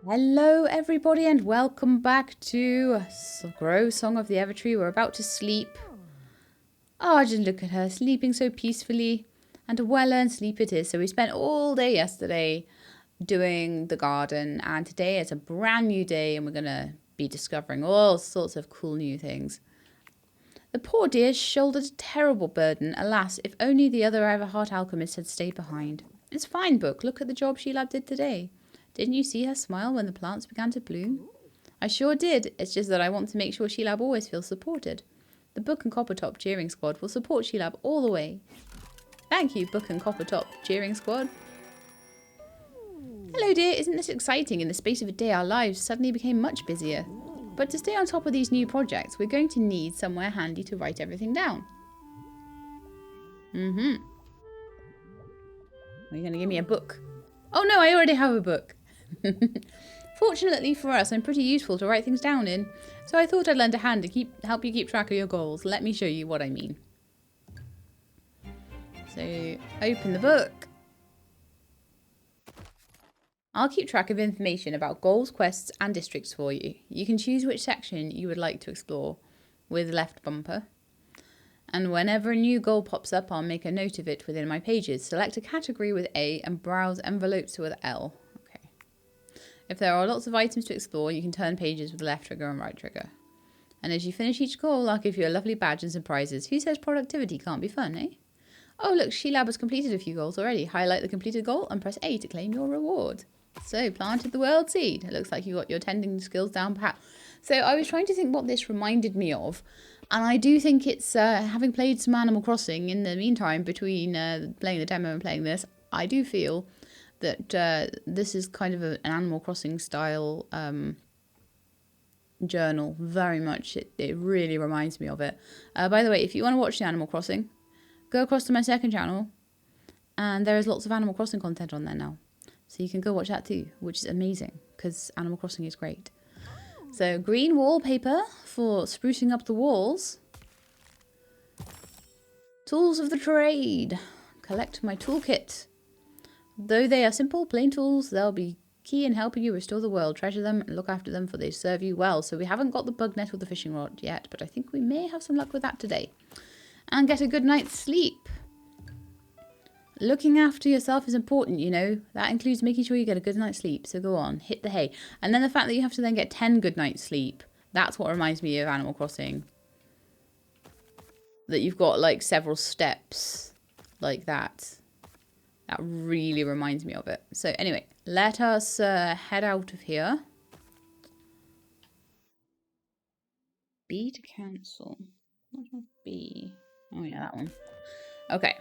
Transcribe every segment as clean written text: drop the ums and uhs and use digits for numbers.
Hello everybody and welcome back to Grow Song of the Evertree. We're about to sleep. Oh, just look at her, sleeping so peacefully. And a well-earned sleep it is. So we spent all day yesterday doing the garden, and today is a brand new day and we're going to be discovering all sorts of cool new things. The poor dear shouldered a terrible burden. Alas, if only the other Everheart alchemist had stayed behind. It's fine, book. Look at the job Sheila did today. Didn't you see her smile when the plants began to bloom? I sure did. It's just that I want to make sure Sheilab always feels supported. The Book and Coppertop cheering squad will support Sheilab all the way. Thank you, Book and Coppertop cheering squad. Hello dear, isn't this exciting? In the space of a day our lives suddenly became much busier. But to stay on top of these new projects, we're going to need somewhere handy to write everything down. Are you going to give me a book? Oh no, I already have a book. Fortunately for us, I'm pretty useful to write things down in, so I thought I'd lend a hand to help you keep track of your goals. Let me show you what I mean. So, open the book. I'll keep track of information about goals, quests, and districts for you. You can choose which section you would like to explore with left bumper. And whenever a new goal pops up, I'll make a note of it within my pages. Select a category with A and browse envelopes with L. If there are lots of items to explore, you can turn pages with the left trigger and right trigger. And as you finish each goal, I'll give you a lovely badge and some prizes. Who says productivity can't be fun, eh? Oh, look, Sheilab has completed a few goals already. Highlight the completed goal and press A to claim your reward. So, planted the world seed. It looks like you got your tending skills down pat. So, I was trying to think what this reminded me of. And I do think it's, having played some Animal Crossing in the meantime, between playing the demo and playing this, I do feel that this is kind of an Animal Crossing style journal. Very much. It really reminds me of it. By the way, if you want to watch the Animal Crossing, go across to my second channel. And there is lots of Animal Crossing content on there now. So you can go watch that too, which is amazing because Animal Crossing is great. So green wallpaper for sprucing up the walls. Tools of the trade. Collect my toolkit. Though they are simple, plain tools, they'll be key in helping you restore the world. Treasure them and look after them, for they serve you well. So we haven't got the bug net or the fishing rod yet, but I think we may have some luck with that today. And get a good night's sleep. Looking after yourself is important, you know. That includes making sure you get a good night's sleep. So go on, hit the hay. And then the fact that you have to then get 10 good nights sleep, that's what reminds me of Animal Crossing. That you've got like several steps like that. That really reminds me of it. So anyway, let us head out of here. B to cancel. What would B? Oh yeah, that one. Okay.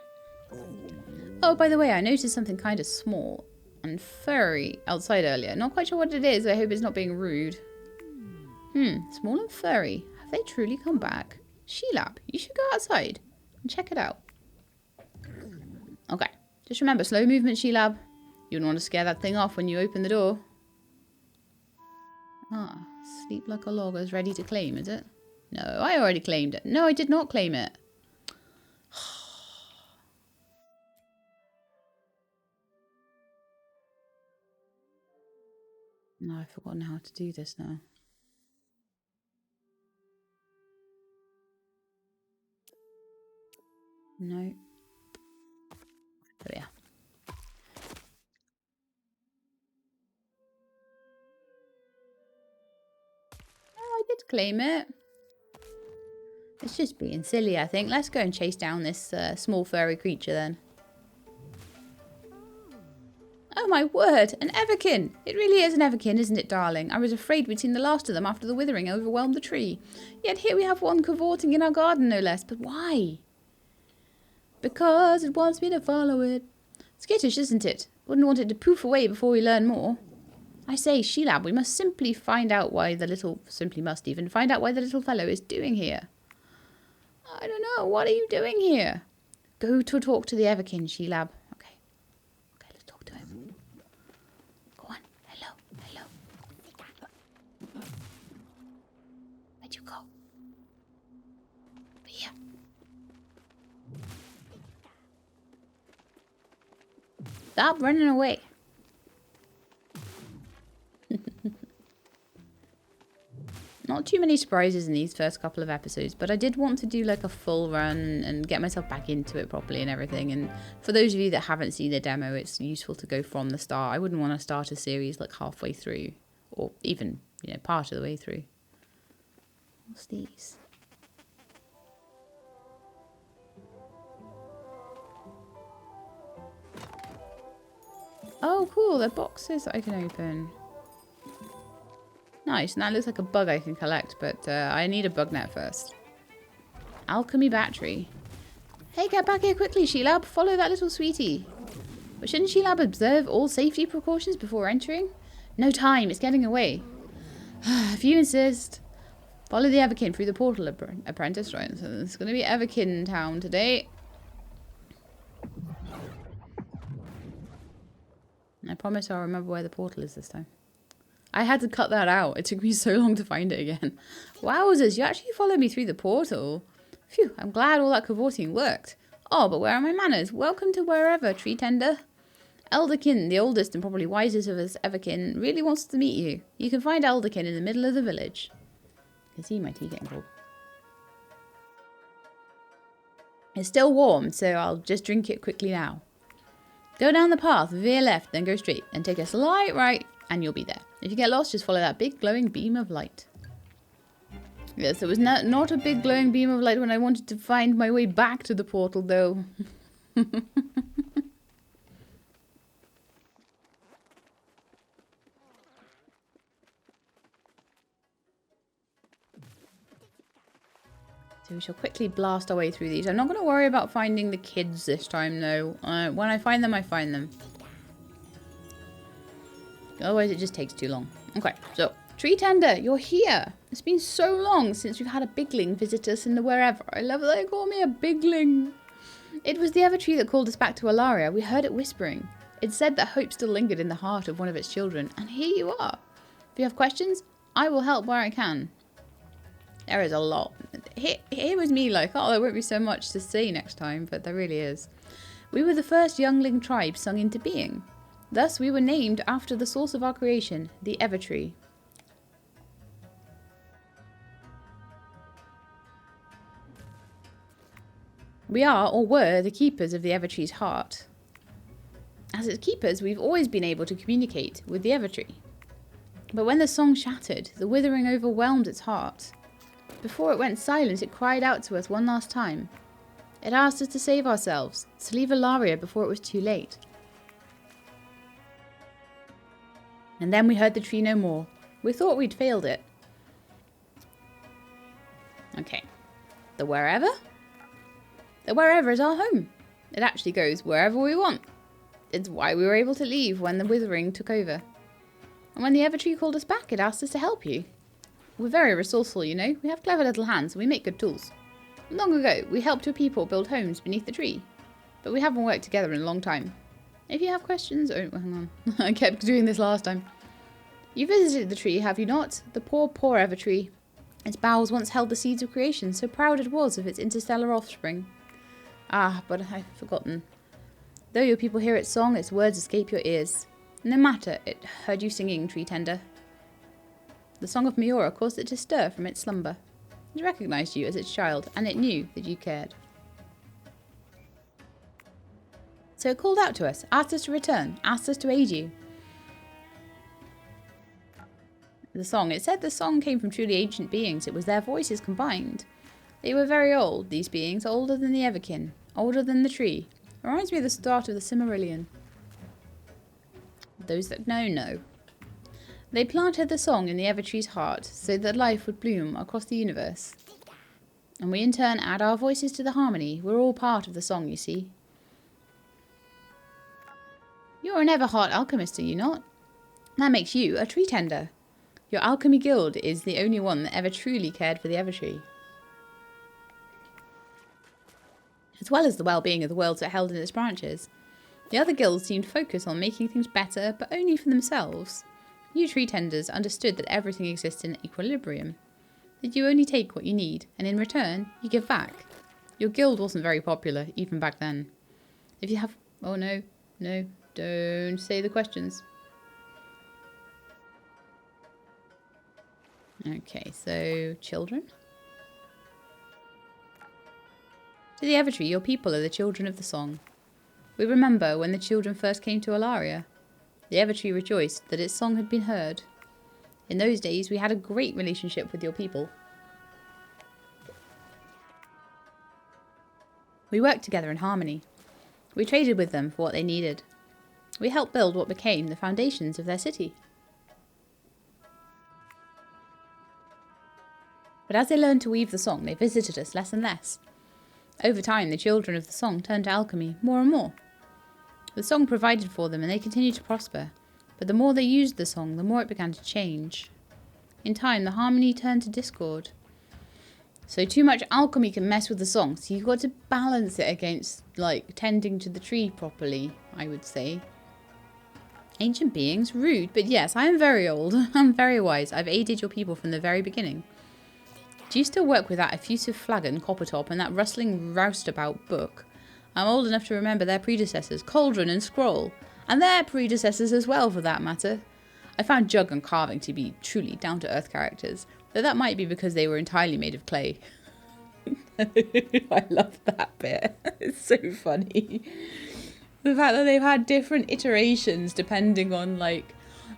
Oh, by the way, I noticed something kind of small and furry outside earlier. Not quite sure what it is. I hope it's not being rude. Small and furry. Have they truly come back? Sheilab, you should go outside and check it out. Okay. Just remember, slow movement, Sheilab. You wouldn't want to scare that thing off when you open the door. Ah, sleep like a log is ready to claim, is it? No, I already claimed it. No, I did not claim it. No, I've forgotten how to do this now. No. Oh, yeah. Oh, I did claim it. It's just being silly, I think. Let's go and chase down this small furry creature then. Oh my word, an Everkin! It really is an Everkin, isn't it, darling? I was afraid we'd seen the last of them after the withering overwhelmed the tree. Yet here we have one cavorting in our garden, no less. But why? Because it wants me to follow it. Skittish, isn't it? Wouldn't want it to poof away before we learn more. I say, Sheilab, we must simply find out why the little... Simply must even find out why the little fellow is doing here. I don't know. What are you doing here? Go to talk to the Everkin, Sheilab. Okay. Okay, let's talk to him. Go on. Hello. Hello. Where'd you go? Over here. Stop running away. Not too many surprises in these first couple of episodes, but I did want to do like a full run and get myself back into it properly and everything. And for those of you that haven't seen the demo, it's useful to go from the start. I wouldn't want to start a series like halfway through, or even, you know, part of the way through. What's these? Oh, cool. They're boxes that I can open. Nice. And that looks like a bug I can collect, but I need a bug net first. Alchemy battery. Hey, get back here quickly, Sheelab. Follow that little sweetie. But shouldn't Sheelab observe all safety precautions before entering? No time. It's getting away. If you insist. Follow the Everkin through the portal, apprentice. Right, so there's going to be Everkin town today. I promise I'll remember where the portal is this time. I had to cut that out. It took me so long to find it again. Wowzers, you actually followed me through the portal. Phew, I'm glad all that cavorting worked. Oh, but where are my manners? Welcome to wherever, tree tender. Elderkin, the oldest and probably wisest of us Everkin, really wants to meet you. You can find Elderkin in the middle of the village. You can see my tea getting cold. It's still warm, so I'll just drink it quickly now. Go down the path, veer left, then go straight, and take a slight right, and you'll be there. If you get lost, just follow that big glowing beam of light. Yes, there was not a big glowing beam of light when I wanted to find my way back to the portal, though. So we shall quickly blast our way through these. I'm not going to worry about finding the kids this time, though. When I find them, I find them. Otherwise, it just takes too long. Okay, so, tree tender, you're here. It's been so long since we've had a bigling visit us in the wherever. I love that they call me a bigling. It was the Evertree that called us back to Alaria. We heard it whispering. It said that hope still lingered in the heart of one of its children. And here you are. If you have questions, I will help where I can. There is a lot. Here was me like, oh, there won't be so much to say next time, but there really is. We were the first youngling tribe sung into being. Thus, we were named after the source of our creation, the Evertree. We are, or were, the keepers of the Evertree's heart. As its keepers, we've always been able to communicate with the Evertree. But when the song shattered, the withering overwhelmed its heart. Before it went silent, it cried out to us one last time. It asked us to save ourselves, to leave Alaria before it was too late. And then we heard the tree no more. We thought we'd failed it. Okay. The wherever? The wherever is our home. It actually goes wherever we want. It's why we were able to leave when the withering took over. And when the Evertree called us back, it asked us to help you. We're very resourceful, you know. We have clever little hands and we make good tools. Long ago, we helped your people build homes beneath the tree. But we haven't worked together in a long time. If you have questions... Oh, hang on. I kept doing this last time. You visited the tree, have you not? The poor, poor Evertree. Its boughs once held the seeds of creation, so proud it was of its interstellar offspring. Ah, but I've forgotten. Though your people hear its song, its words escape your ears. No matter, it heard you singing, tree tender. The song of Miura caused it to stir from its slumber. It recognized you as its child, and it knew that you cared. So it called out to us, asked us to return, asked us to aid you. It said the song came from truly ancient beings. It was their voices combined. They were very old, these beings, older than the Everkin, older than the tree. It reminds me of the start of the Silmarillion. Those that know, know. They planted the song in the Evertree's heart so that life would bloom across the universe. And we in turn add our voices to the harmony. We're all part of the song, you see. You're an Everheart alchemist, are you not? That makes you a tree tender. Your alchemy guild is the only one that ever truly cared for the Evertree. As well as the well-being of the worlds it held in its branches. The other guilds seemed focused on making things better, but only for themselves. You tree tenders understood that everything exists in equilibrium. That you only take what you need, and in return, you give back. Your guild wasn't very popular, even back then. If you have... Oh no, no, don't say the questions. Okay, so children. To the Evertree, your people are the children of the song. We remember when the children first came to Alaria. The Evertree rejoiced that its song had been heard. In those days, we had a great relationship with your people. We worked together in harmony. We traded with them for what they needed. We helped build what became the foundations of their city. But as they learned to weave the song, they visited us less and less. Over time, the children of the song turned to alchemy more and more. The song provided for them and they continued to prosper. But the more they used the song, the more it began to change. In time, the harmony turned to discord. So too much alchemy can mess with the song, so you've got to balance it against, like, tending to the tree properly, I would say. Ancient beings, rude, but yes, I am very old. I'm very wise. I've aided your people from the very beginning. Do you still work with that effusive flagon, Coppertop, and that rustling roustabout book? I'm old enough to remember their predecessors, Cauldron and Scroll, and their predecessors as well, for that matter. I found Jug and Carving to be truly down-to-earth characters, though that might be because they were entirely made of clay. I love that bit. It's so funny. The fact that they've had different iterations depending on, like,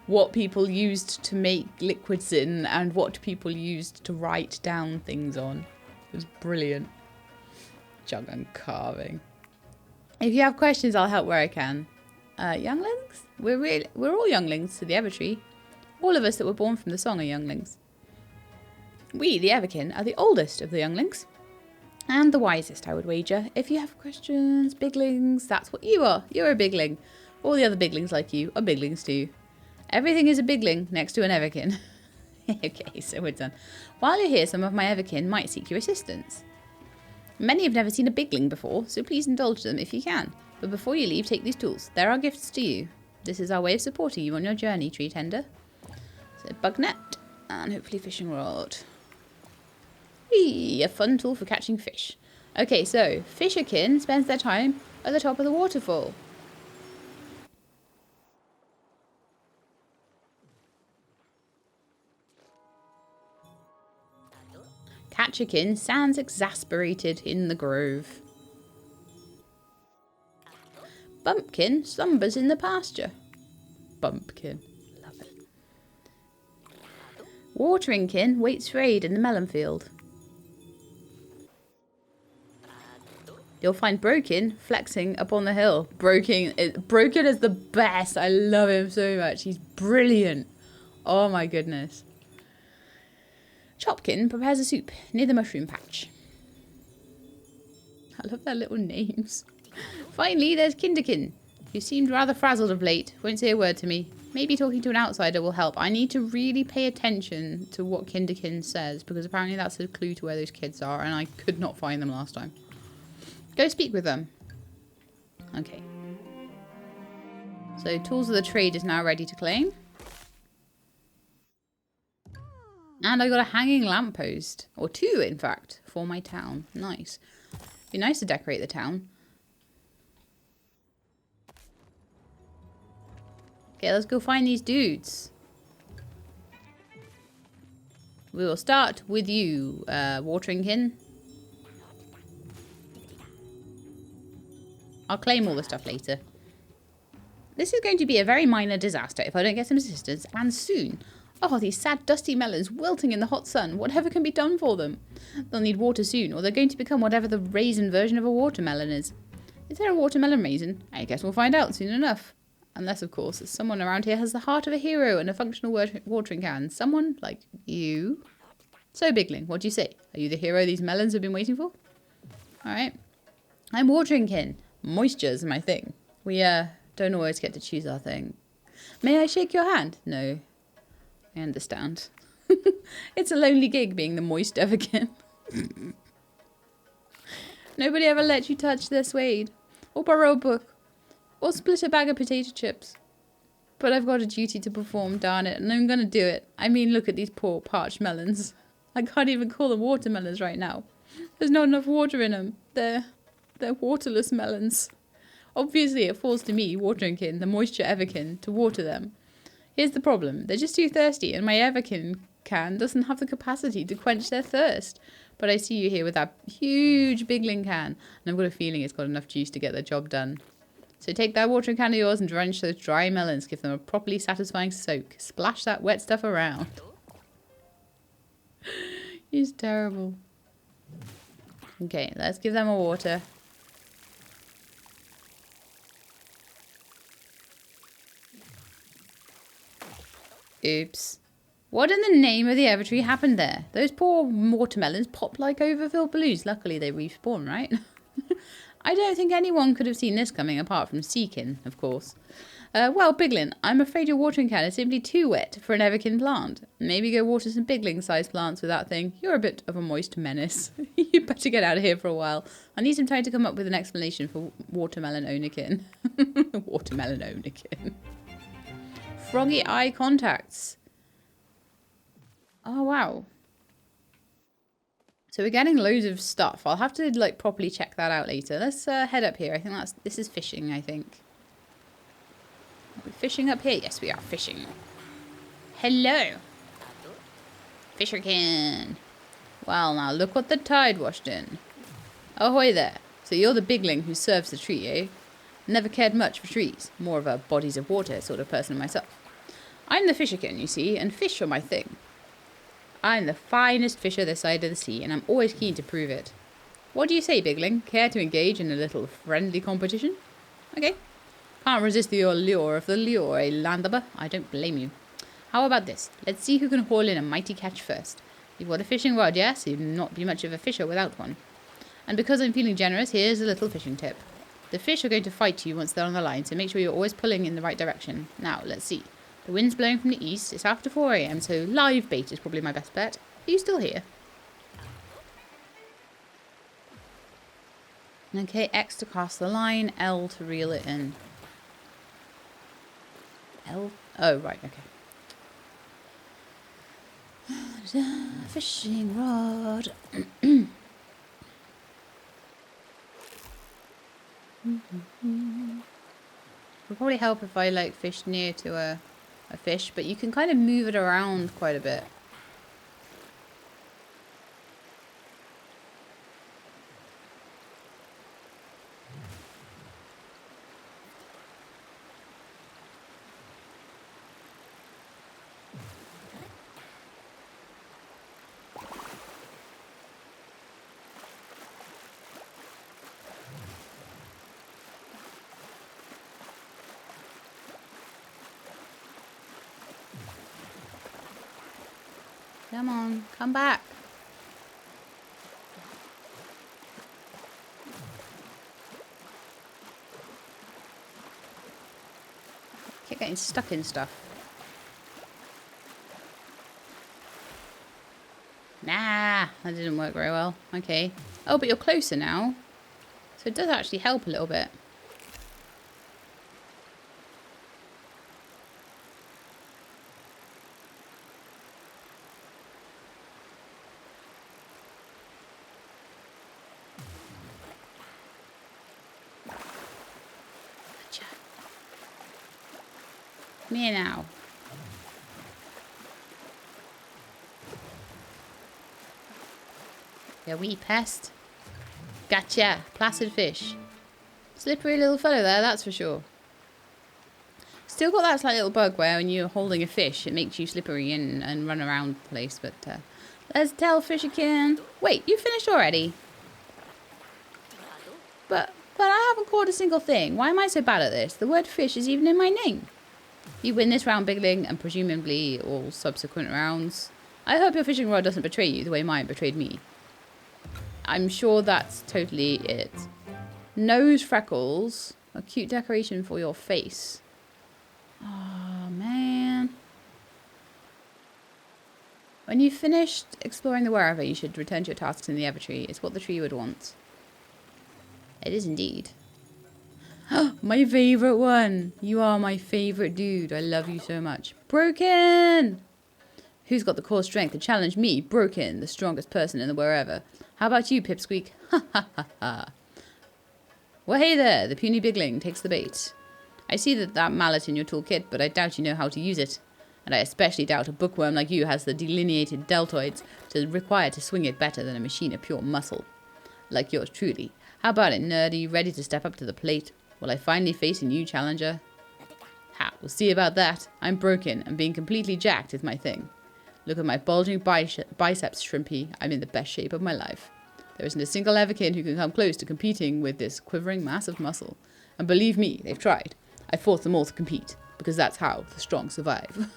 what people used to make liquids in and what people used to write down things on. It was brilliant. Jug and Carving. If you have questions, I'll help where I can. Younglings? We're all younglings to the Evertree. All of us that were born from the song are younglings. We, the Everkin, are the oldest of the younglings. And the wisest, I would wager. If you have questions, biglings, that's what you are. You're a bigling. All the other biglings like you are biglings too. Everything is a bigling next to an Everkin. Okay, so we're done. While you're here, some of my Everkin might seek your assistance. Many have never seen a bigling before, so please indulge them if you can. But before you leave, take these tools. They're our gifts to you. This is our way of supporting you on your journey, Tree Tender. So, bug net and hopefully fishing rod. Whee! A fun tool for catching fish. Okay, so Fisherkin spends their time at the top of the waterfall. Catcherkin stands exasperated in the grove. Bumpkin slumbers in the pasture. Bumpkin. Love it. Wateringkin waits for aid in the melon field. You'll find Broken flexing upon the hill. Broken is the best. I love him so much. He's brilliant. Oh my goodness. Chopkin prepares a soup near the mushroom patch. I love their little names. Finally, there's Kinderkin, who seemed rather frazzled of late. Won't say a word to me. Maybe talking to an outsider will help. I need to really pay attention to what Kinderkin says, because apparently that's a clue to where those kids are, and I could not find them last time. Go speak with them. Okay. So, Tools of the Trade is now ready to claim. And I got a hanging lamppost. Or two, in fact, for my town. Nice. Be nice to decorate the town. Okay, let's go find these dudes. We will start with you, Wateringkin. I'll claim all the stuff later. This is going to be a very minor disaster if I don't get some assistance, and soon. Oh, these sad dusty melons wilting in the hot sun. Whatever can be done for them? They'll need water soon, or they're going to become whatever the raisin version of a watermelon is. Is there a watermelon raisin? I guess we'll find out soon enough. Unless, of course, someone around here has the heart of a hero and a functional watering can. Someone like you. So, Bigling, what do you say? Are you the hero these melons have been waiting for? Alright. I'm Wateringkin. Moisture's my thing. We, don't always get to choose our thing. May I shake your hand? No. I understand. It's a lonely gig being the moist Everkin. Nobody ever let you touch their suede, or borrow a book, or split a bag of potato chips. But I've got a duty to perform, darn it, and I'm gonna do it. I mean, look at these poor parched melons. I can't even call them watermelons right now. There's not enough water in them. They're waterless melons. Obviously, it falls to me, Wateringkin, the moisture Everkin, to water them. Here's the problem. They're just too thirsty, and my Everkin can doesn't have the capacity to quench their thirst. But I see you here with that huge bigling can, and I've got a feeling it's got enough juice to get the job done. So take that watering can of yours and drench those dry melons. Give them a properly satisfying soak. Splash that wet stuff around. He's terrible. Okay, let's give them a water. Oops. What in the name of the Evertree happened there? Those poor watermelons popped like overfilled balloons. Luckily they respawn, right? I don't think anyone could have seen this coming apart from Seakin, of course. Well, Biglin, I'm afraid your watering can is simply too wet for an Everkin plant. Maybe go water some Bigling-sized plants with that thing. You're a bit of a moist menace. You better get out of here for a while. I need some time to come up with an explanation for watermelon ownerkin. Watermelon ownerkin. Froggy eye contacts. Oh, wow. So we're getting loads of stuff. I'll have to like properly check that out later. Let's head up here. I think this is fishing, I think. Are we fishing up here? Yes, we are fishing. Hello. Fisherkin. Well, now look what the tide washed in. Ahoy there. So you're the bigling who serves the tree, eh? Never cared much for trees. More of a bodies of water sort of person myself. I'm the fisherkin, you see, and fish are my thing. I'm the finest fisher this side of the sea, and I'm always keen to prove it. What do you say, bigling? Care to engage in a little friendly competition? Okay. Can't resist the allure of the lure, eh, landlubber? I don't blame you. How about this? Let's see who can haul in a mighty catch first. You've got a fishing rod, yes? You'd not be much of a fisher without one. And because I'm feeling generous, here's a little fishing tip. The fish are going to fight you once they're on the line, so make sure you're always pulling in the right direction. Now, let's see. The wind's blowing from the east. It's after 4 AM, so live bait is probably my best bet. Are you still here? Okay, X to cast the line, L to reel it in. L? Oh, right, okay. Fishing rod. It'll probably help if I like fish near to a fish, but you can kind of move it around quite a bit. Come on, come back. Keep getting stuck in stuff. Nah, that didn't work very well. Okay. Oh, but you're closer now. So it does actually help a little bit. Come here now. You wee pest. Gotcha. Placid fish. Slippery little fellow there, that's for sure. Still got that slight little bug where when you're holding a fish, it makes you slippery and run around the place. But let's tell Fisherkin. Wait, you finished already? But I haven't caught a single thing. Why am I so bad at this? The word fish is even in my name. You win this round, bigling, and presumably all subsequent rounds. I hope your fishing rod doesn't betray you the way mine betrayed me. I'm sure that's totally it. Nose freckles. A cute decoration for your face. Oh, man. When you've finished exploring the wherever, you should return to your tasks in the Evertree. It's what the tree would want. It is indeed. My favourite one. You are my favourite dude. I love you so much. Broken! Who's got the core strength to challenge me, Broken, the strongest person in the wherever? How about you, Pipsqueak? Ha ha ha ha. Well, hey there. The puny bigling takes the bait. I see that mallet in your toolkit, but I doubt you know how to use it. And I especially doubt a bookworm like you has the delineated deltoids required to swing it better than a machine of pure muscle. Like yours truly. How about it, nerd? Are you ready to step up to the plate? Will I finally face a new challenger? Ha, we'll see about that. I'm broken, and being completely jacked is my thing. Look at my bulging biceps, Shrimpy. I'm in the best shape of my life. There isn't a single Everkin who can come close to competing with this quivering mass of muscle. And believe me, they've tried. I forced them all to compete, because that's how the strong survive.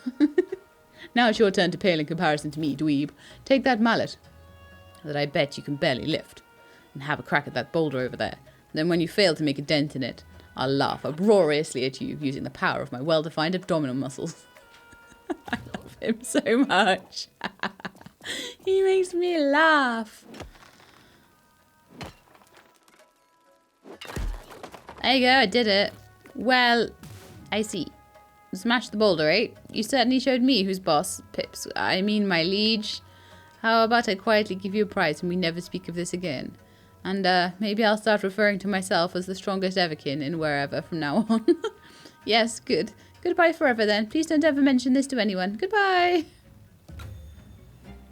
Now it's your turn to pale in comparison to me, dweeb. Take that mallet, that I bet you can barely lift, and have a crack at that boulder over there. Then when you fail to make a dent in it, I'll laugh uproariously at you using the power of my well-defined abdominal muscles. I love him so much. He makes me laugh. There you go, I did it. Well, I see. Smash the boulder, eh? You certainly showed me who's boss, Pips. I mean, my liege. How about I quietly give you a prize and we never speak of this again? And maybe I'll start referring to myself as the strongest Everkin in wherever from now on. Yes, good. Goodbye forever then. Please don't ever mention this to anyone. Goodbye.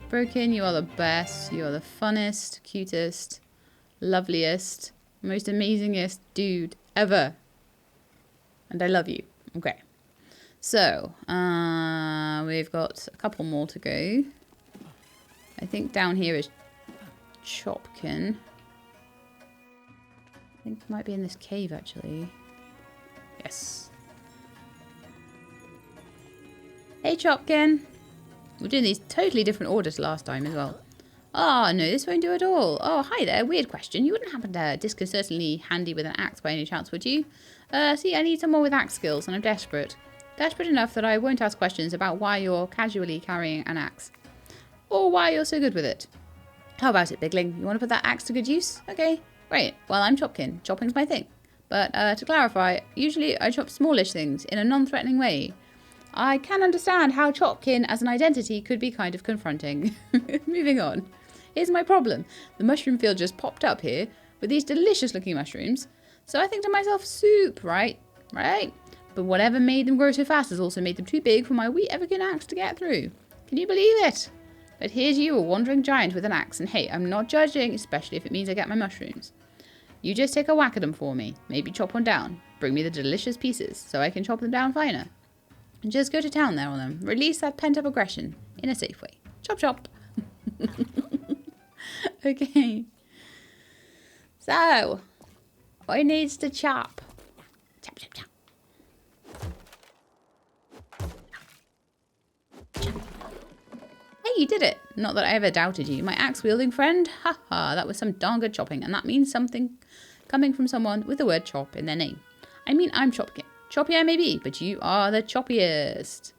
Broken, you are the best. You are the funnest, cutest, loveliest, most amazingest dude ever. And I love you. Okay. So, we've got a couple more to go. I think down here is Chopkin. I think it might be in this cave, actually. Yes. Hey, Chopkin. We're doing these totally different orders last time as well. Oh, no, this won't do at all. Oh, hi there. Weird question. You wouldn't happen to disconcertingly handy with an axe by any chance, would you? See, I need someone with axe skills, and I'm desperate. Desperate enough that I won't ask questions about why you're casually carrying an axe. Or why you're so good with it. How about it, Bigling? You want to put that axe to good use? Okay, great. Well, I'm Chopkin. Chopping's my thing. But to clarify, usually I chop smallish things in a non-threatening way. I can understand how Chopkin as an identity could be kind of confronting. Moving on. Here's my problem. The mushroom field just popped up here with these delicious looking mushrooms. So I think to myself, soup, right? Right? But whatever made them grow so fast has also made them too big for my wee Everkin axe to get through. Can you believe it? But here's you, a wandering giant with an axe, and hey, I'm not judging, especially if it means I get my mushrooms. You just take a whack at them for me, maybe chop one down, bring me the delicious pieces so I can chop them down finer. And just go to town there on them, release that pent-up aggression in a safe way. Chop chop. Okay. So, I needs to chop. Chop chop chop. Hey, you did it! Not that I ever doubted you. My axe-wielding friend? Ha ha, that was some darn good chopping, and that means something coming from someone with the word chop in their name. I mean, I'm Chopkin. Choppy I may be, but you are the choppiest.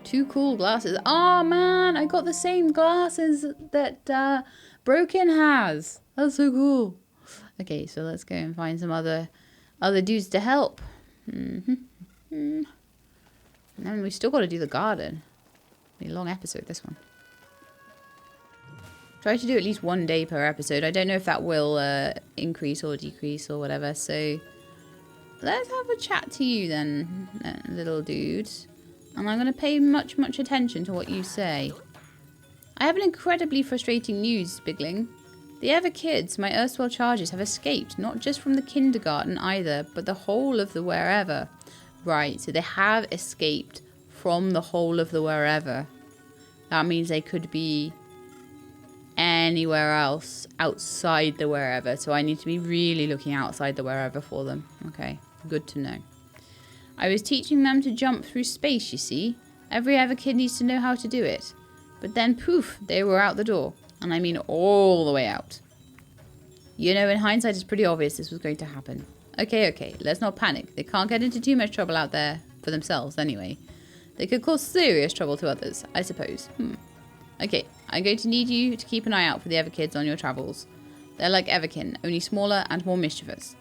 2 cool glasses. Oh man, I got the same glasses that Broken has. That's so cool. Okay, so let's go and find some other dudes to help. And then we still got to do the garden. Be a long episode, this one. Try to do at least 1 day per episode. I don't know if that will increase or decrease or whatever. So let's have a chat to you then, little dude. And I'm going to pay much attention to what you say. I have an incredibly frustrating news, Bigling. The Everkids, my erstwhile charges, have escaped, not just from the kindergarten either, but the whole of the wherever. Right, so they have escaped from the whole of the wherever. That means they could be anywhere else outside the wherever. So I need to be really looking outside the wherever for them. Okay, good to know. I was teaching them to jump through space, you see. Every Everkid needs to know how to do it. But then, poof, they were out the door. And I mean all the way out. You know, in hindsight, it's pretty obvious this was going to happen. Okay, let's not panic. They can't get into too much trouble out there for themselves anyway. They could cause serious trouble to others, I suppose. Okay, I'm going to need you to keep an eye out for the Everkids on your travels. They're like Everkin, only smaller and more mischievous.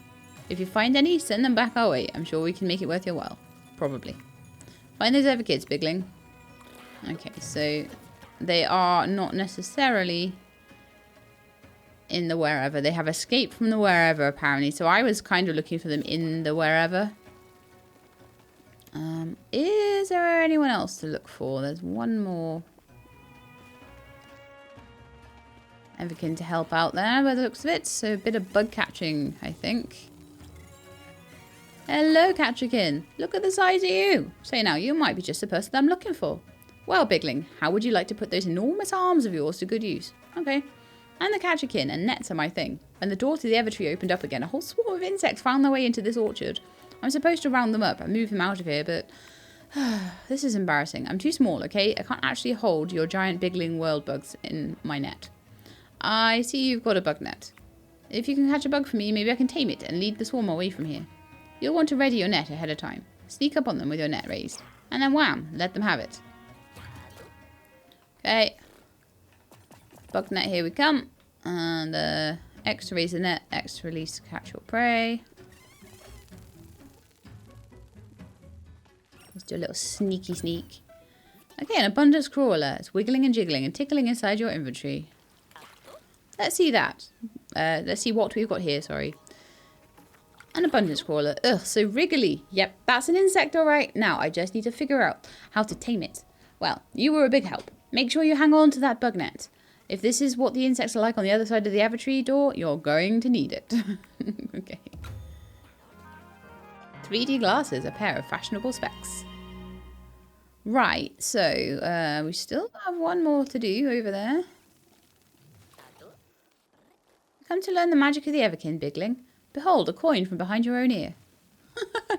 If you find any, send them back our way. I'm sure we can make it worth your while. Probably. Find those Everkids, Bigling. Okay, so they are not necessarily in the wherever. They have escaped from the wherever, apparently. So I was kind of looking for them in the wherever. Is there anyone else to look for? There's one more Everkin to help out there by the looks of it. So a bit of bug catching, I think. Hello, Catcherkin. Look at the size of you. Say now, you might be just the person I'm looking for. Well, Bigling, how would you like to put those enormous arms of yours to good use? Okay. I'm the Catcherkin, and nets are my thing. When the door to the Evertree opened up again, a whole swarm of insects found their way into this orchard. I'm supposed to round them up and move them out of here, but this is embarrassing. I'm too small, okay? I can't actually hold your giant Bigling world bugs in my net. I see you've got a bug net. If you can catch a bug for me, maybe I can tame it and lead the swarm away from here. You'll want to ready your net ahead of time. Sneak up on them with your net raised. And then wham, let them have it. Okay. Bug net, here we come. And X to raise the net, X to release catch your prey. Let's do a little sneaky sneak. Okay, an abundance crawler. It's wiggling and jiggling and tickling inside your inventory. Let's see that. Let's see what we've got here, sorry. An abundance crawler. Ugh, so wriggly. Yep, that's an insect alright. Now, I just need to figure out how to tame it. Well, you were a big help. Make sure you hang on to that bug net. If this is what the insects are like on the other side of the Evertree door, you're going to need it. Okay. 3D glasses, a pair of fashionable specs. Right, so we still have one more to do over there. Come to learn the magic of the Everkin, Bigling. Behold, a coin from behind your own ear.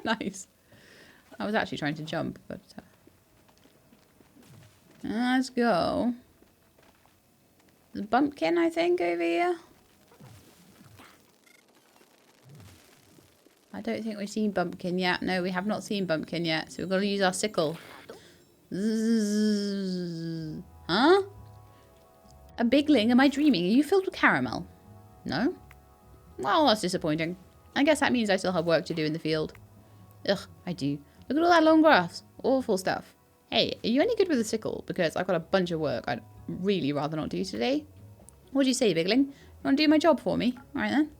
Nice. I was actually trying to jump, but... let's go. There's a bumpkin, I think, over here. I don't think we've seen Bumpkin yet. No, we have not seen Bumpkin yet. So we've got to use our sickle. Zzz. Huh? A Bigling? Am I dreaming? Are you filled with caramel? No? Well, that's disappointing. I guess that means I still have work to do in the field. Ugh, I do. Look at all that long grass. Awful stuff. Hey, are you any good with a sickle? Because I've got a bunch of work I'd really rather not do today. What do you say, Bigling? You want to do my job for me? Alright then.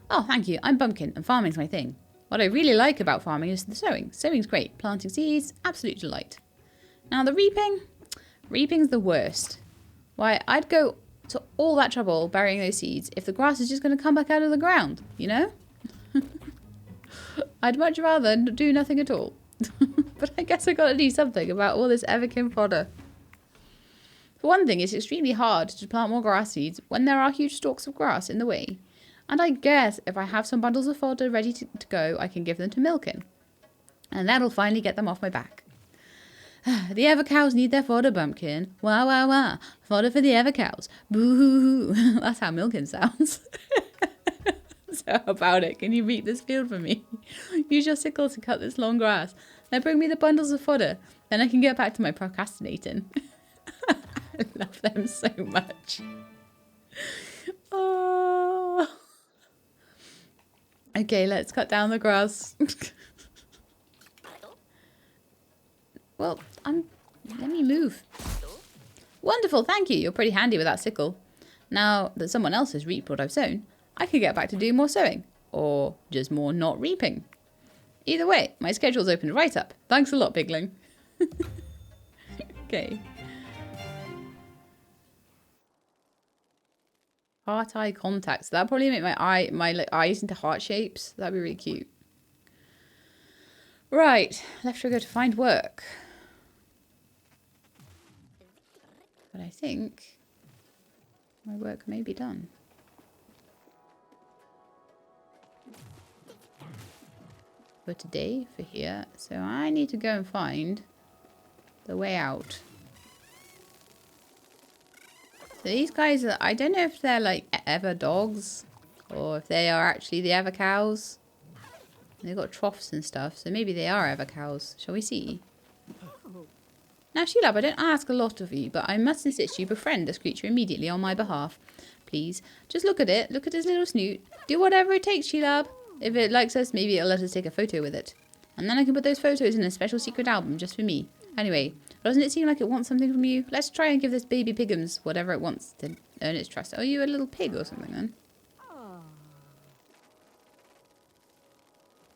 Oh, thank you. I'm Bumpkin, and farming's my thing. What I really like about farming is the sowing. Sowing's great. Planting seeds, absolute delight. Now the reaping? Reaping's the worst. Why, I'd go to all that trouble burying those seeds if the grass is just going to come back out of the ground, you know? I'd much rather do nothing at all. But I guess I got to do something about all this Everkin fodder. For one thing, it's extremely hard to plant more grass seeds when there are huge stalks of grass in the way. And I guess if I have some bundles of fodder ready to go, I can give them to Milkin. And that'll finally get them off my back. The Ever cows need their fodder, Bumpkin. Wah, wah, wah. Fodder for the Ever cows. Boo hoo hoo. That's how Milkin sounds. So how about it? Can you reap this field for me? Use your sickle to cut this long grass. Then bring me the bundles of fodder. Then I can get back to my procrastinating. I love them so much. Oh. Okay, let's cut down the grass. Well, let me move. Wonderful, thank you. You're pretty handy with that sickle. Now that someone else has reaped what I've sown, I can get back to doing more sowing. Or just more not reaping. Either way, my schedule's opened right up. Thanks a lot, Bigling. Okay. Heart-eye contact. So that'll probably make my eyes into heart shapes. That'd be really cute. Right, left trigger to find work. But I think my work may be done. For today, for here. So I need to go and find the way out. So these guys are, I don't know if they're like Ever dogs or if they are actually the Ever cows. They've got troughs and stuff, so maybe they are Ever cows. Shall we see? Now, Sheelab, I don't ask a lot of you, but I must insist you befriend this creature immediately on my behalf. Please, just look at it. Look at his little snoot. Do whatever it takes, Sheelab. If it likes us, maybe it'll let us take a photo with it. And then I can put those photos in a special secret album just for me. Anyway, doesn't it seem like it wants something from you? Let's try and give this baby pigums whatever it wants to earn its trust. Are you a little pig or something then?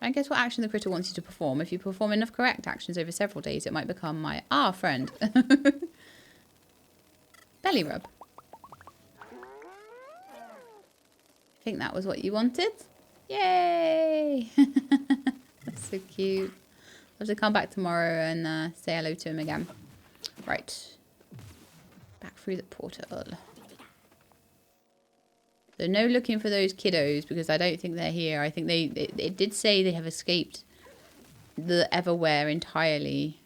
I guess what action the critter wants you to perform. If you perform enough correct actions over several days, it might become my friend. Belly rub. I think that was what you wanted. Yay! That's so cute. I'll have to come back tomorrow and say hello to him again. Right. Back through the portal. So no looking for those kiddos because I don't think they're here. I think it did say they have escaped the Everwhere entirely.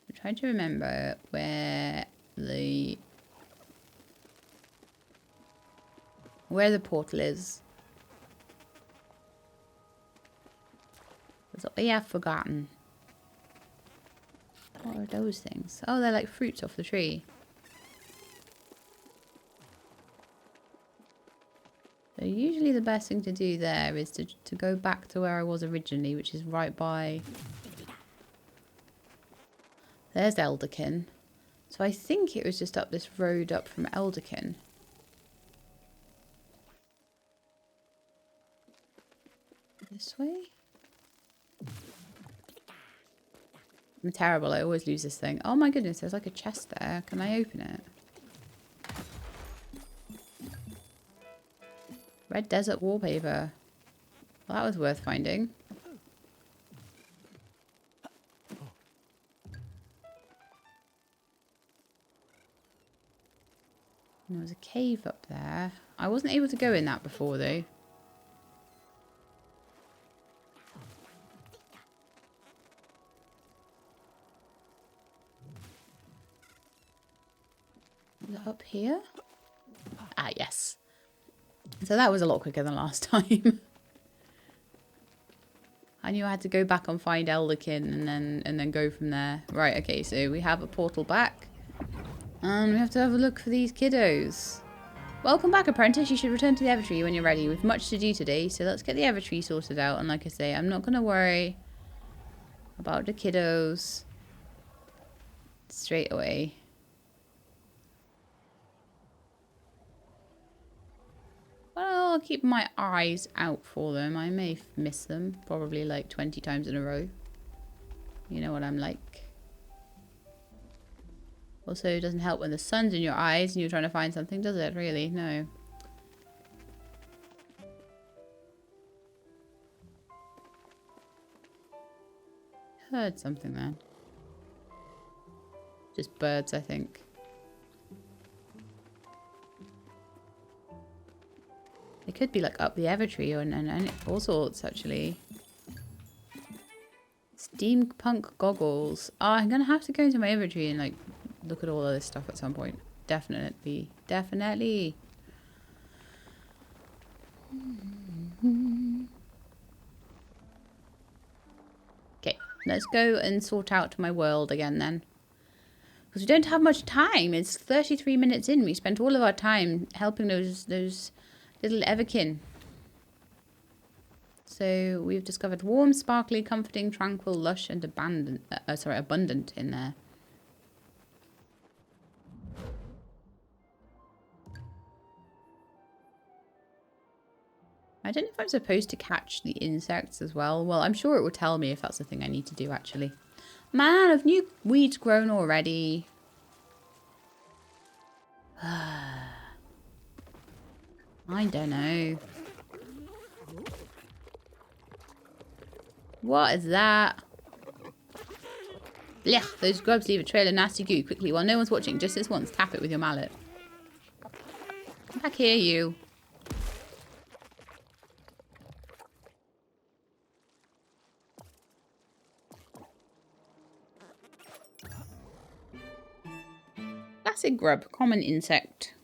I'm trying to remember where the portal is. I have forgotten. What are those things? Oh, they're like fruits off the tree. So usually the best thing to do there is to go back to where I was originally, which is right by... There's Everkin. So I think it was just up this road up from Everkin. This way? I'm terrible. I always lose this thing. Oh my goodness, there's like a chest there. Can I open it? Red desert wallpaper. Well, that was worth finding. There was a cave up there. I wasn't able to go in that before though. Is it up here? Ah, yes. So that was a lot quicker than last time. I knew I had to go back and find Everkin and then go from there. Right, okay, so we have a portal back. And we have to have a look for these kiddos. Welcome back, apprentice. You should return to the Evertree when you're ready. We've much to do today, so let's get the Evertree sorted out. And like I say, I'm not going to worry about the kiddos straight away. Well, I'll keep my eyes out for them. I may miss them, probably like 20 times in a row. You know what I'm like. Also, it doesn't help when the sun's in your eyes and you're trying to find something, does it? Really? No. Heard something there. Just birds, I think. It could be like up the Evertree and all sorts, actually. Steampunk goggles. Oh, I'm going to have to go into my Evertree and like look at all of this stuff at some point. Definitely. Definitely. Okay, let's go and sort out my world again then. Because we don't have much time. It's 33 minutes in. We spent all of our time helping those little Everkin. So we've discovered warm, sparkly, comforting, tranquil, lush, and abundant in there. I don't know if I'm supposed to catch the insects as well. Well, I'm sure it will tell me if that's the thing I need to do, actually. Man, have new weeds grown already? I don't know. What is that? Blech, those grubs leave a trail of nasty goo. Quickly, while no one's watching, just this once, tap it with your mallet. Come back here, you. Classic grub, common insect.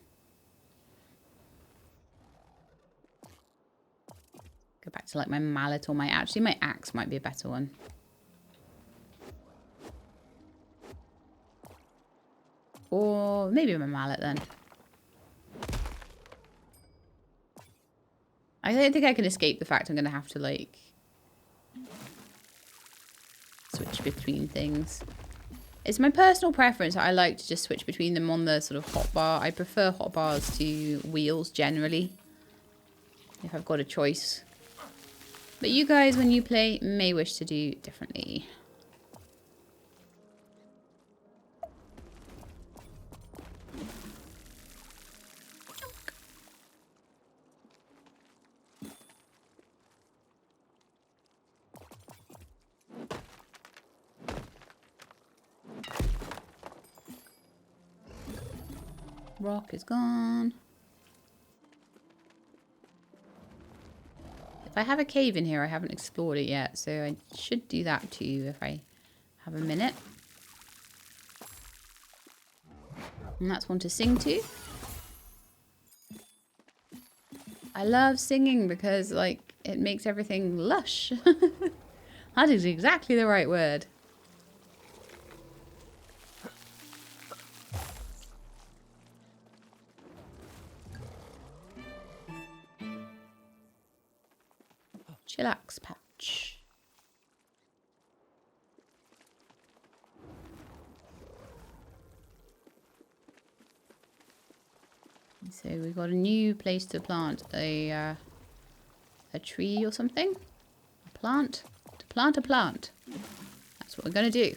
Go back to like my mallet or actually my axe might be a better one. Or maybe my mallet then. I don't think I can escape the fact I'm going to have to like switch between things. It's my personal preference. I like to just switch between them on the sort of hotbar. I prefer hotbars to wheels generally, if I've got a choice. But you guys, when you play, may wish to do differently. Rock is gone. If I have a cave in here, I haven't explored it yet, so I should do that too if I have a minute. And that's one to sing to. I love singing because, like, it makes everything lush. That is exactly the right word. Chillax patch. So we've got a new place to plant a tree or something. A plant. To plant a plant. That's what we're going to do.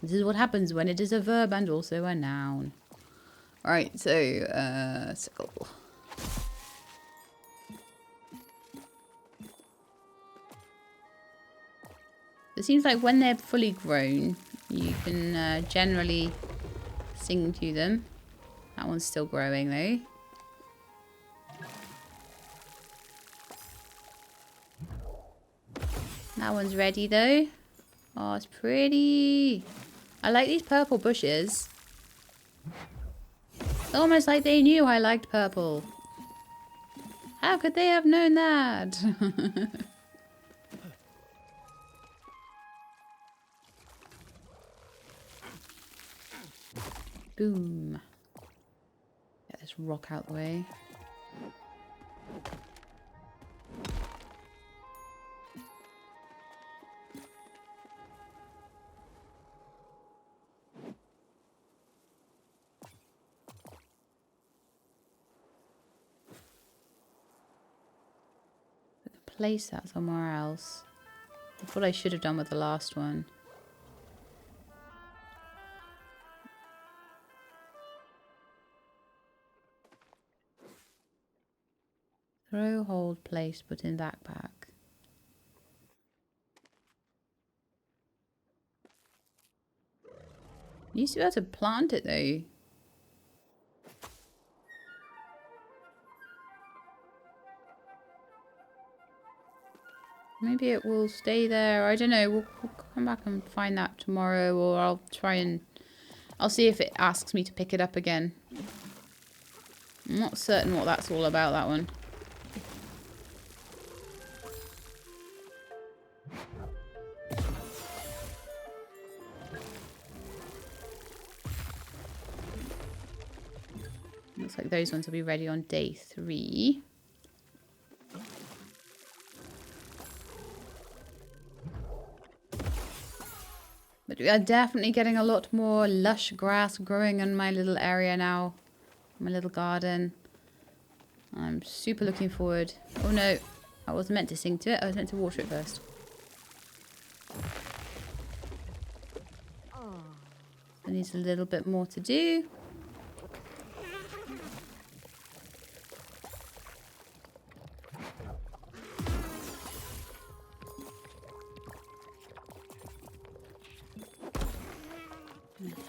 This is what happens when it is a verb and also a noun. Alright, so, sickle. It seems like when they're fully grown, you can generally sing to them. That one's still growing though. That one's ready though. Oh, it's pretty. I like these purple bushes. It's almost like they knew I liked purple. How could they have known that? Boom. Get this rock out the way. Place that somewhere else. That's what I should have done with the last one. Throw, hold, place, put in backpack. You used to be able to plant it though. Maybe it will stay there. I don't know. We'll come back and find that tomorrow, or I'll try and... I'll see if it asks me to pick it up again. I'm not certain what that's all about, that one. Looks like those ones will be ready on day 3. But we are definitely getting a lot more lush grass growing in my little area now. My little garden. I'm super looking forward. Oh no, I wasn't meant to sing to it. I was meant to water it first. It needs a little bit more to do.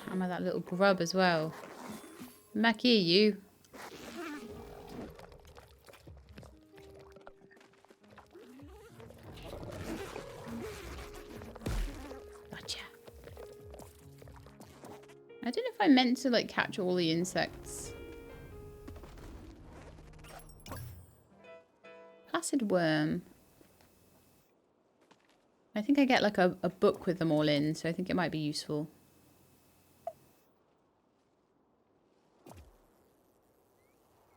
Hammer that little grub as well. Back here, you. Gotcha. I don't know if I meant to like catch all the insects. Placid worm. I think I get like a book with them all in, so I think it might be useful.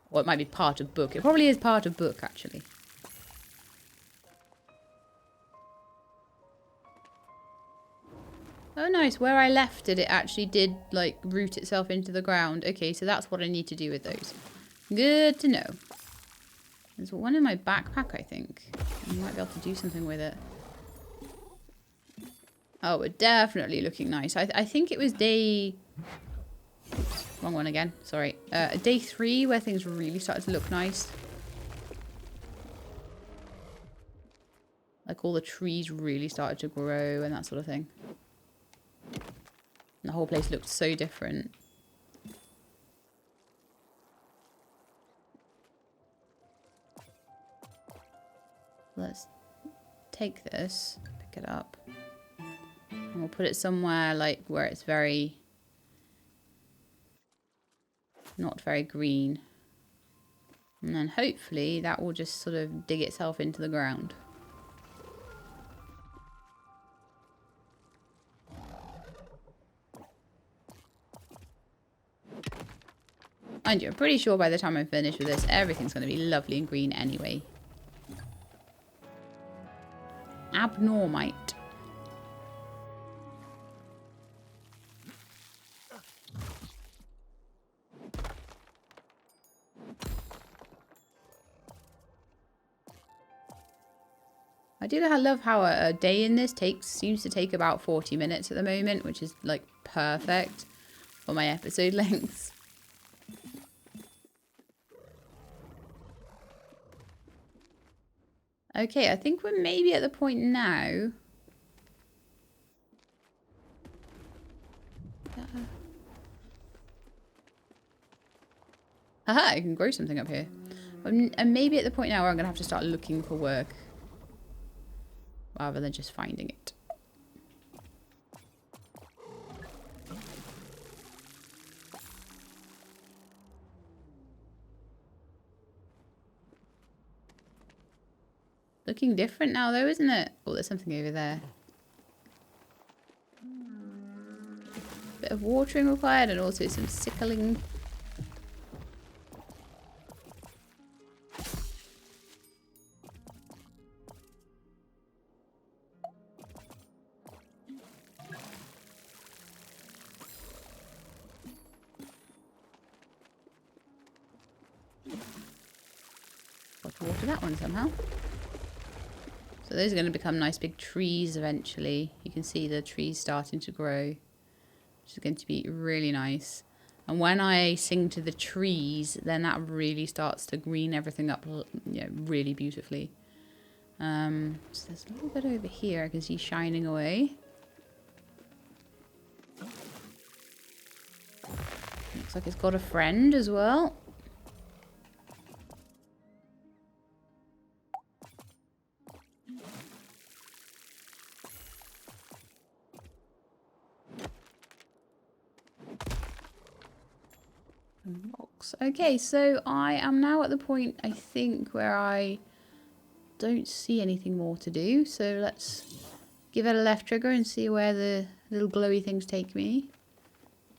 Or it might be part of book. It probably is part of book, actually. Oh, nice. Where I left it, it actually did, like, root itself into the ground. Okay, so that's what I need to do with those. Good to know. There's one in my backpack, I think. I might be able to do something with it. Oh, we're definitely looking nice. I think it was day... Oops, wrong one again. Sorry. Day 3 where things really started to look nice. Like all the trees really started to grow and that sort of thing. And the whole place looked so different. Let's take this, pick it up, and we'll put it somewhere like where it's very, not very green. And then hopefully that will just sort of dig itself into the ground. Mind you, I'm pretty sure by the time I'm finished with this, everything's going to be lovely and green anyway. Abnormite. I love how a day in this seems to take about 40 minutes at the moment, which is like perfect for my episode lengths. Okay, I think we're maybe at the point now. Aha, I can grow something up here. And maybe at the point now where I'm going to have to start looking for work. Rather than just finding it. Looking different now though, isn't it? Oh, there's something over there. Bit of watering required and also some sickling. Got to water that one somehow. So those are going to become nice big trees eventually. You can see the trees starting to grow, which is going to be really nice. And when I sing to the trees, then that really starts to green everything up, you know, really beautifully. So there's a little bit over here I can see shining away. Looks like it's got a friend as well. Box. Okay, so I am now at the point, I think, where I don't see anything more to do. So let's give it a left trigger and see where the little glowy things take me.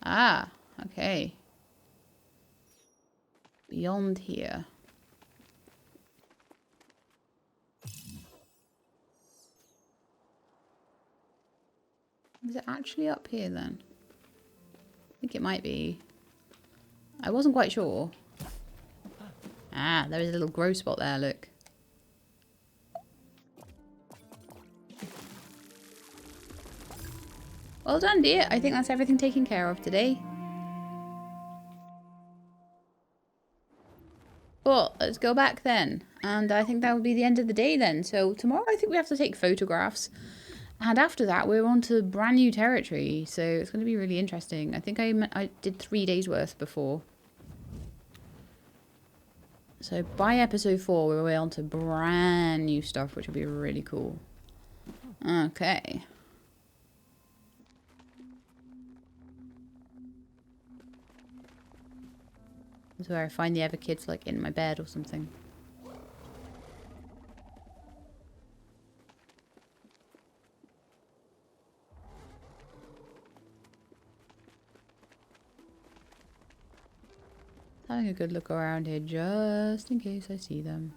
Ah, okay. Beyond here. Is it actually up here then? I think it might be. I wasn't quite sure. Ah, there is a little grow spot there, look. Well done, dear. I think that's everything taken care of today. Well, let's go back then. And I think that will be the end of the day then. So tomorrow I think we have to take photographs. And after that, we're on to brand new territory. So it's going to be really interesting. I think I did 3 days worth before. So by episode 4, we're on to brand new stuff, which will be really cool. Okay. This is where I find the Everkids, like, in my bed or something. Having a good look around here, just in case I see them.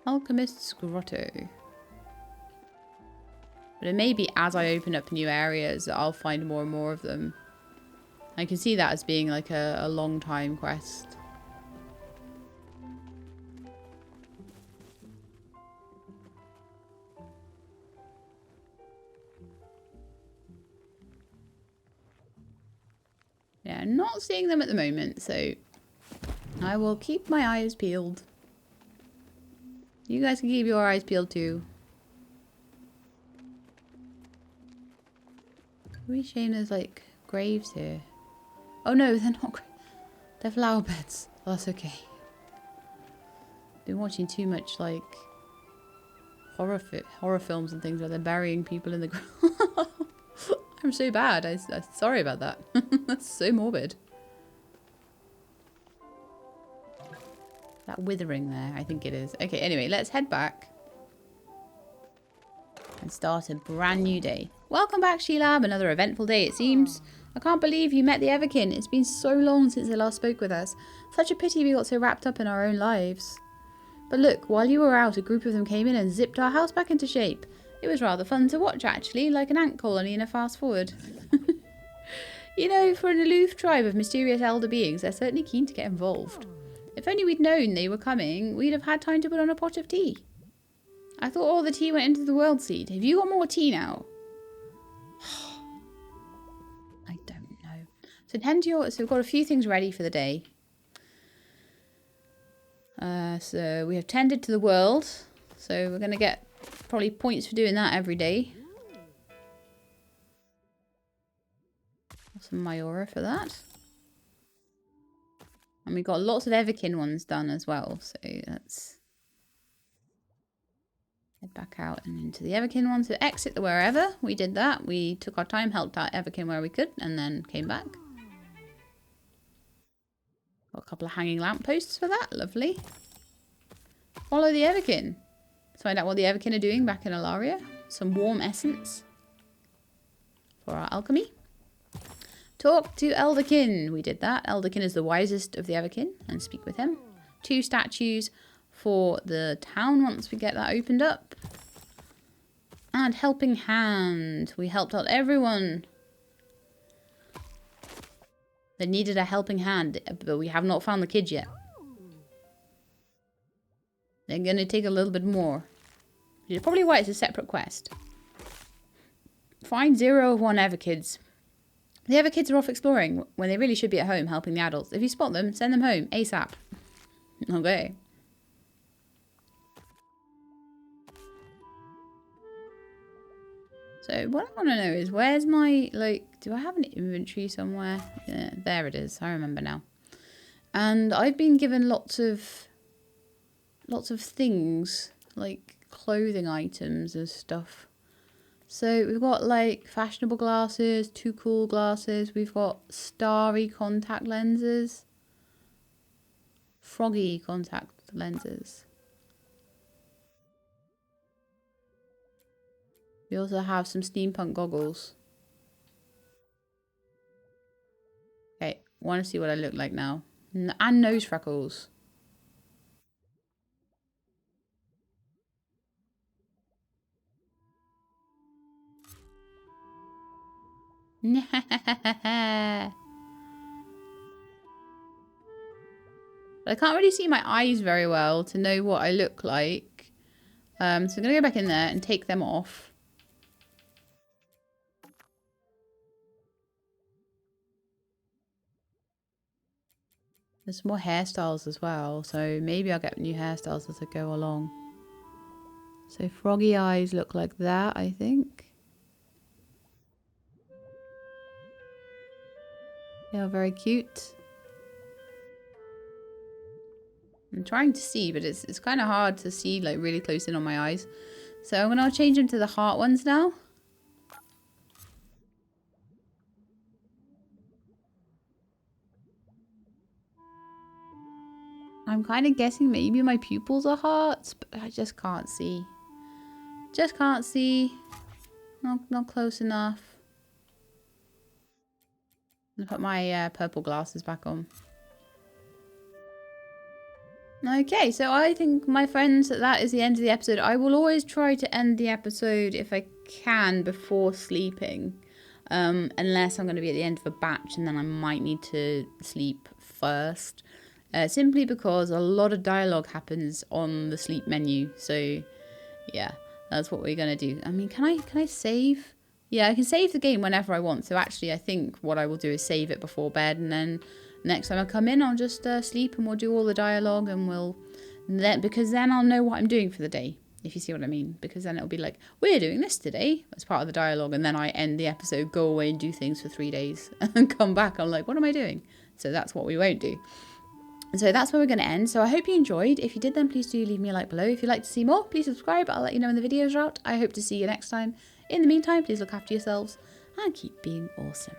Alchemist's Grotto. But it may be as I open up new areas that I'll find more and more of them. I can see that as being like a long time quest. Yeah, not seeing them at the moment, so I will keep my eyes peeled. You guys can keep your eyes peeled too. Really shame there's like graves here. Oh no, they're not. They're flower beds. Oh, that's okay. Been watching too much like horror films and things where they're burying people in the ground. I'm so bad. I'm sorry about that. That's so morbid. That withering there, I think it is. Okay, anyway, let's head back and start a brand new day. Welcome back, Sheila. Another eventful day, it seems. I can't believe you met the Everkin. It's been so long since they last spoke with us. Such a pity we got so wrapped up in our own lives. But look, while you were out, a group of them came in and zipped our house back into shape. It was rather fun to watch, actually, like an ant colony in a fast forward. You know, for an aloof tribe of mysterious elder beings, they're certainly keen to get involved. If only we'd known they were coming, we'd have had time to put on a pot of tea. I thought all the tea went into the world seed. Have you got more tea now? I don't know. So tend to your... So we've got a few things ready for the day. So we have tended to the world. So we're going to get probably points for doing that every day. Some Mayora for that. And we got lots of Everkin ones done as well. So let's head back out and into the Everkin ones. So exit the wherever. We did that. We took our time, helped out Everkin where we could, and then came back. Got a couple of hanging lampposts for that. Lovely. Follow the Everkin. Let's find out what the Everkin are doing back in Alaria. Some warm essence for our alchemy. Talk to Elderkin. We did that. Elderkin is the wisest of the Everkin, and speak with him. 2 statues for the town once we get that opened up. And helping hand. We helped out everyone that needed a helping hand, but we have not found the kids yet. They're going to take a little bit more. Which is probably why it's a separate quest. Find 0 of 1 Everkids. The Everkids are off exploring when they really should be at home helping the adults. If you spot them, send them home ASAP. Okay. So what I want to know is, where's my, like, do I have an inventory somewhere? Yeah, there it is. I remember now. And I've been given lots of things, like clothing items and stuff. So we've got like fashionable glasses, 2 cool glasses. We've got starry contact lenses. Froggy contact lenses. We also have some steampunk goggles. Okay, want to see what I look like now. And nose freckles. But I can't really see my eyes very well to know what I look like. So I'm going to go back in there and take them off. There's more hairstyles as well, so maybe I'll get new hairstyles as I go along. So froggy eyes look like that, I think. They are very cute. I'm trying to see, but it's kind of hard to see like really close in on my eyes. So I'm going to change them to the heart ones now. I'm kind of guessing maybe my pupils are hearts, but I just can't see. Just can't see. Not close enough. I'm going to put my purple glasses back on. Okay, so I think, my friends, that is the end of the episode. I will always try to end the episode, if I can before sleeping, unless I'm going to be at the end of a batch, and then I might need to sleep first, simply because a lot of dialogue happens on the sleep menu. So yeah, that's what we're going to do. I mean, can I save? Yeah, I can save the game whenever I want. So actually, I think what I will do is save it before bed, and then next time I come in, I'll just sleep, and we'll do all the dialogue, and because then I'll know what I'm doing for the day, if you see what I mean. Because then it'll be like, we're doing this today as part of the dialogue, and then I end the episode, go away and do things for 3 days, and come back, I'm like, what am I doing? So that's what we won't do. So that's where we're going to end. So I hope you enjoyed. If you did, then please do leave me a like below. If you'd like to see more, please subscribe. I'll let you know when the videos are out. I hope to see you next time. In the meantime, please look after yourselves and keep being awesome.